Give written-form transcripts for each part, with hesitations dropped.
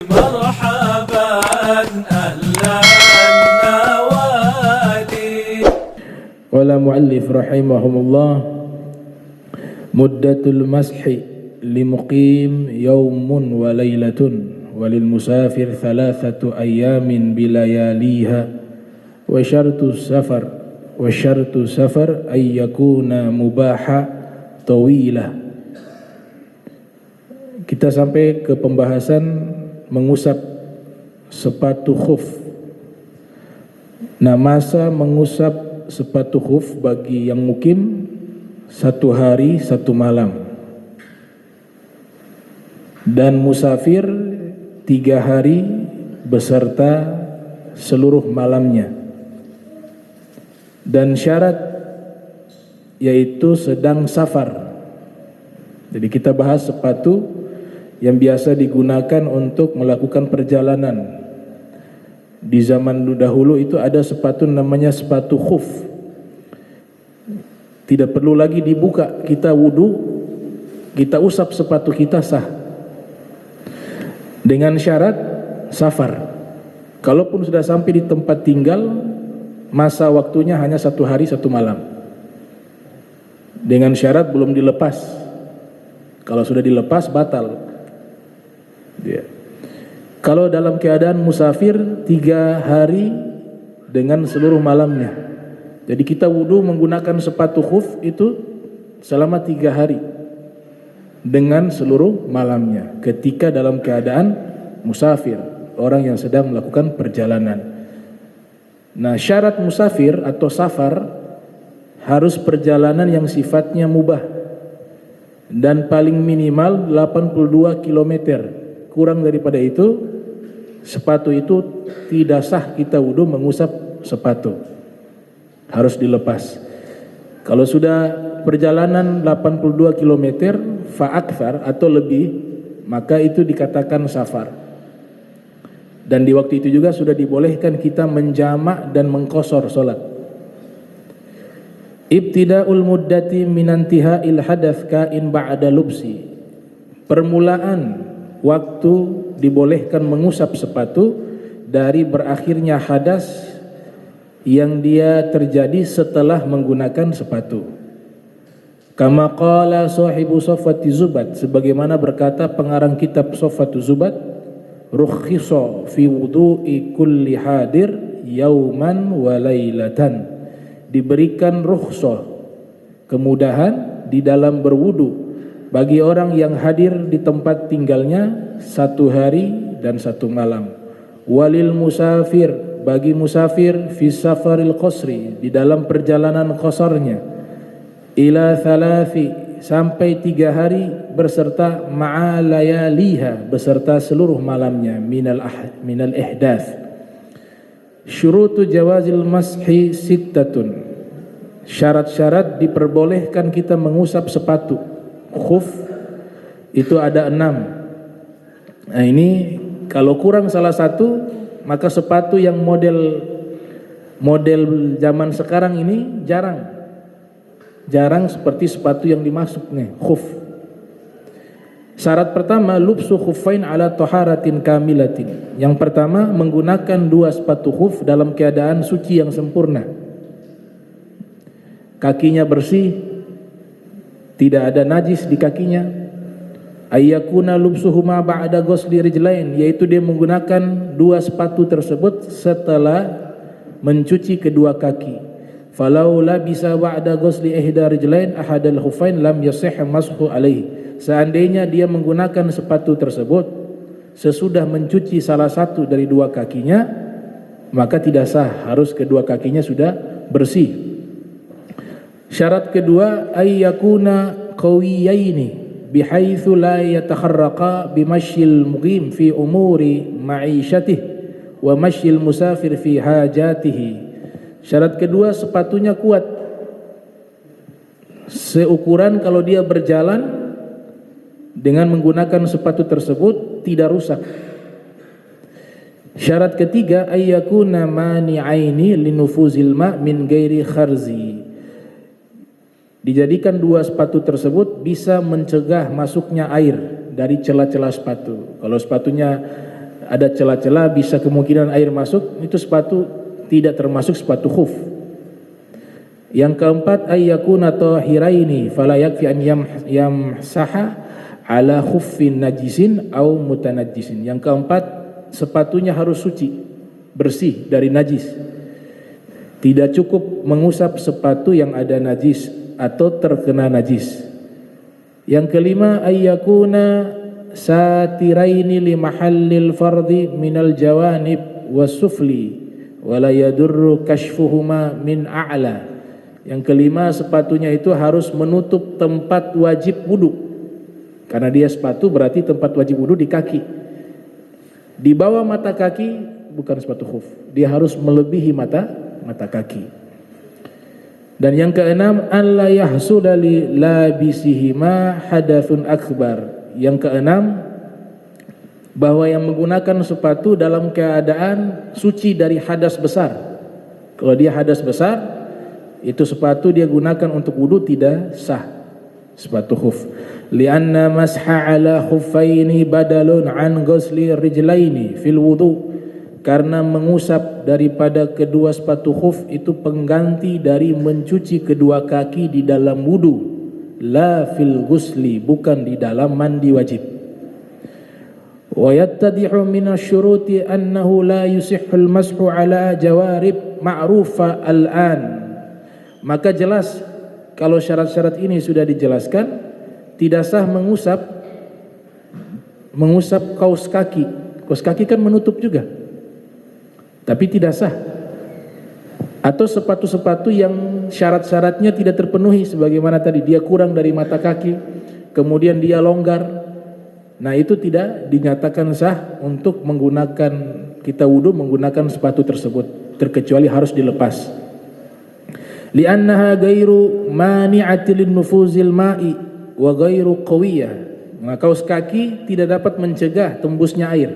مرحبا أهلا النوادي. قال مؤلف رحمه الله مدة المسح لمقيم يوم وليلة وللمسافر 3 أيام بلياليها وشرط السفر أن يكون مباحا طويلة. Kita sampai ke pembahasan mengusap sepatu khuf. Nah, masa mengusap sepatu khuf bagi yang mukim 1 hari 1 malam, dan musafir 3 hari beserta seluruh malamnya. Dan syarat yaitu sedang safar. Jadi kita bahas sepatu yang biasa digunakan untuk melakukan perjalanan. Di zaman dahulu itu ada sepatu namanya sepatu khuf. Tidak perlu lagi dibuka, kita wudu, kita usap sepatu kita sah. Dengan syarat safar. Kalaupun sudah sampai di tempat tinggal, masa waktunya hanya 1 hari 1 malam. Dengan syarat belum dilepas. Kalau sudah dilepas batal. Ya. Kalau dalam keadaan musafir 3 hari dengan seluruh malamnya. Jadi kita wudu menggunakan sepatu khuf itu selama 3 hari dengan seluruh malamnya ketika dalam keadaan musafir, orang yang sedang melakukan perjalanan. Nah, syarat musafir atau safar harus perjalanan yang sifatnya mubah dan paling minimal 82 km. Kurang daripada itu, sepatu itu tidak sah kita wudu mengusap sepatu. Harus dilepas. Kalau sudah perjalanan 82 km fa'akthar atau lebih, maka itu dikatakan safar. Dan di waktu itu juga sudah dibolehkan kita menjamak dan mengqasar salat. Ibtida'ul muddati minantiha'il hadath ka'in ba'da lubsi. Permulaan waktu dibolehkan mengusap sepatu dari berakhirnya hadas yang dia terjadi setelah menggunakan sepatu. Kama qala sahibu Safwati Zubat, sebagaimana berkata pengarang kitab Safwatu Zubat, rukhisa fi wudu'i kulli hadir yauman wa lailatan. Diberikan rukhsah, kemudahan di dalam berwudu bagi orang yang hadir di tempat tinggalnya 1 hari dan 1 malam. Walil musafir, bagi musafir fi safaril qasri, di dalam perjalanan qasarnya, ila 3, sampai 3 hari beserta ma'alayaliha, beserta seluruh malamnya, minal ihdath. Syurutu jawazil mashi sittatun. Syarat-syarat diperbolehkan kita mengusap sepatu khuf itu ada 6. Nah, ini kalau kurang salah satu, maka sepatu yang model zaman sekarang ini jarang seperti sepatu yang dimaksud nih, khuf. Syarat pertama, lubsu khuffain ala taharatin kamilatin. Yang pertama, menggunakan 2 sepatu khuf dalam keadaan suci yang sempurna. Kakinya bersih, tidak ada najis di kakinya. Ayyakuna lubsuhuma ba'da ghusli rijlain, yaitu dia menggunakan 2 sepatu tersebut setelah mencuci kedua kaki. Falau labisa ba'da ghusli ihda rijlain ahadal khuffain lam yasih mashu alaihi. Seandainya dia menggunakan sepatu tersebut sesudah mencuci salah satu dari 2 kakinya, maka tidak sah, harus kedua kakinya sudah bersih. Syarat kedua, ayyakuna qawiyaini bihaitsu la yatakharraqa bimasyil muqim fi umuri ma'isyatihi wa masyil musafir fi hajatihi. Syarat kedua, sepatunya kuat seukuran kalau dia berjalan dengan menggunakan sepatu tersebut tidak rusak. Syarat ketiga, ayyakuna mani'aini linufuzil ma' min ghairi kharzi. Dijadikan 2 sepatu tersebut bisa mencegah masuknya air dari celah-celah sepatu. Kalau sepatunya ada celah-celah bisa kemungkinan air masuk, itu sepatu tidak termasuk sepatu khuf. Yang keempat, ayyakuna tahiraini fala yakfi an yamsaha ala khuffin najisin au mutanajjisin. Yang keempat, sepatunya harus suci, bersih dari najis. Tidak cukup mengusap sepatu yang ada najis atau terkena najis. Yang kelima, ayyakuna satiraini li mahallil fardi minal jawanib wasufli wala yadurru kashfuhuma min a'la. Yang kelima, sepatunya itu harus menutup tempat wajib wudu. Karena dia sepatu berarti tempat wajib wudu di kaki. Di bawah mata kaki bukan sepatu khuf. Dia harus melebihi mata kaki. Dan yang keenam, an la yahsuda li labisihima hadatsun akbar. Yang keenam, bahwa yang menggunakan sepatu dalam keadaan suci dari hadas besar. Kalau dia hadas besar, itu sepatu dia gunakan untuk wudu tidak sah, sepatu khuf. Lianna masha ala khuffaini badalun an ghusli rijlaini fil wudu. Karena mengusap daripada kedua sepatu khuf itu pengganti dari mencuci kedua kaki di dalam wudu, la fil ghusli, bukan di dalam mandi wajib. Wa yattadihu min asy-syuruti annahu la yusihhul mashu ala jawarib ma'rufa al-an. Maka jelas kalau syarat-syarat ini sudah dijelaskan, tidak sah mengusap kaus kaki. Kaus kaki kan menutup juga, tapi tidak sah. Atau sepatu-sepatu yang syarat-syaratnya tidak terpenuhi, sebagaimana tadi dia kurang dari mata kaki, kemudian dia longgar. Nah itu tidak dinyatakan sah untuk menggunakan, kita wudu menggunakan sepatu tersebut, terkecuali harus dilepas. Li'annaha ghairu mani'atil nufuzil ma'i wa ghairu qawiyah. Nah, kaus kaki tidak dapat mencegah tembusnya air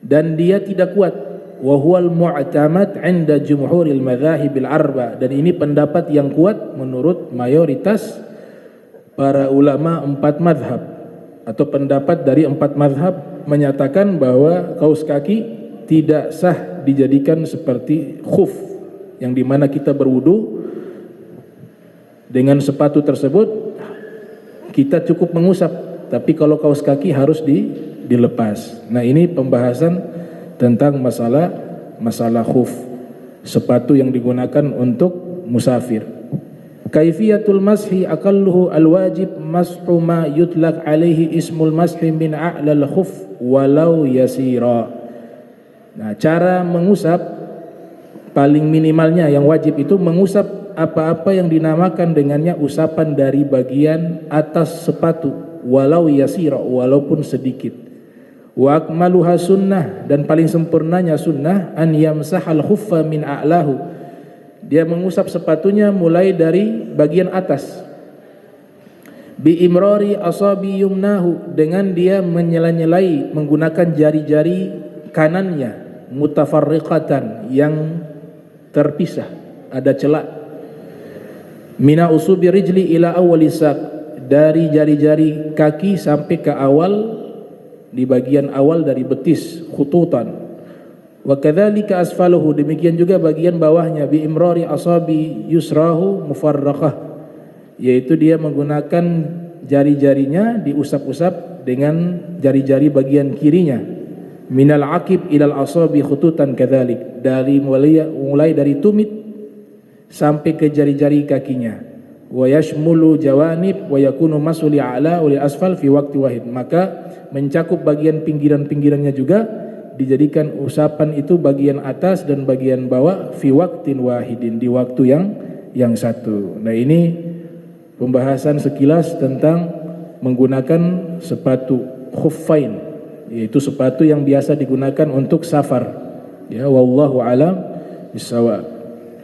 dan dia tidak kuat. Wa huwal mu'tamad 'inda jumhuril madzahibil arba, dan ini pendapat yang kuat menurut mayoritas para ulama 4 mazhab, atau pendapat dari 4 mazhab menyatakan bahwa kaus kaki tidak sah dijadikan seperti khuf, yang dimana kita berwudu dengan sepatu tersebut kita cukup mengusap, tapi kalau kaus kaki harus dilepas. Nah ini pembahasan tentang masalah khuf, sepatu yang digunakan untuk musafir. Kaifiyatul mashi aqalluhu alwajib mashu ma yutlaq alaihi ismul mashi min a'lal khuf walau yasira. Nah cara mengusap paling minimalnya yang wajib itu mengusap apa-apa yang dinamakan dengannya usapan dari bagian atas sepatu, walau yasira, walaupun sedikit. Wa akmaluha sunnah, dan paling sempurnanya sunnah, an yamsahal khuffa min a'lahu, dia mengusap sepatunya mulai dari bagian atas. Bi imrari asabi yumnahu, dengan dia menyela-nyelai menggunakan jari-jari kanannya, mutafarriqatan, yang terpisah, ada celah. Mina usubi rijli ila awwali saq, dari jari-jari kaki sampai ke awal, di bagian awal dari betis, khututan. Wa kadzalika asfaluhu, demikian juga bagian bawahnya, bi imrari asabi yusrahu mufarraqah, yaitu dia menggunakan jari-jarinya diusap-usap dengan jari-jari bagian kirinya. Minal aqib ilal asabi khututan kadzalik, dari mulai dari tumit sampai ke jari-jari kakinya. Wa yashmulu jawanib wa yakunu masuli a'la wa li asfal fi waqti wahid, maka mencakup bagian pinggiran-pinggirannya juga, dijadikan usapan itu bagian atas dan bagian bawah, fi waqtin wahidin, di waktu yang satu. Nah ini pembahasan sekilas tentang menggunakan sepatu khuffain, yaitu sepatu yang biasa digunakan untuk safar. Ya, wallahu alam bisawab.